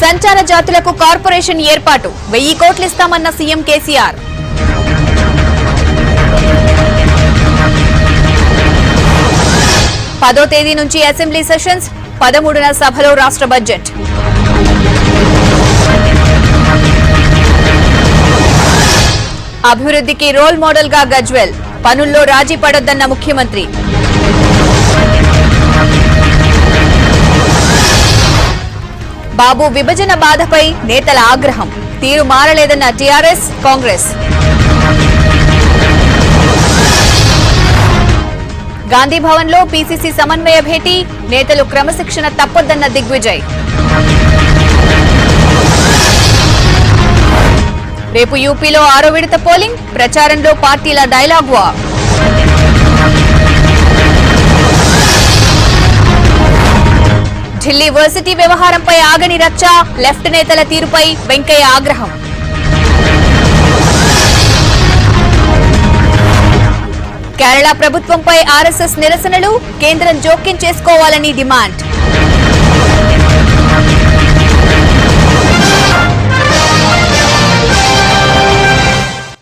సంచార జాతులకు కార్పొరేషన్ ఏర్పాటు 1000 కోట్లు ఇస్తామన్న సీఎం కేసీఆర్. పదో తేదీ నుంచి అసెంబ్లీ సెషన్స్, 13న సభలో రాష్ట్ర బడ్జెట్. అభివృద్ధికి రోల్ మోడల్ గా గజ్వేల్, పనుల్లో రాజీ పడొద్దన్న ముఖ్యమంత్రి. బాబు విభజన బాధపై నేతల ఆగ్రహం, తీరు మారలేదన్న టీఆర్ఎస్, కాంగ్రెస్. గాంధీ భవన్ లో పీసీసీ సమన్వయ భేటీ, నేతలు క్రమశిక్షణ తప్పొద్దన్న దిగ్విజయ్. రేపు యూపీలో 6వ విడత పోలింగ్, ప్రచారంలో పార్టీల డైలాగ్ వార్. ఢిల్లీ వర్సిటీ వ్యవహారంపై ఆగని రచ్చ, లెఫ్ట్ నేతల తీరుపై వెంకయ్య ఆగ్రహం. కేరళ ప్రభుత్వంపై ఆర్ఎస్ఎస్ నిరసనలు, కేంద్రం జోక్యం చేసుకోవాలని డిమాండ్.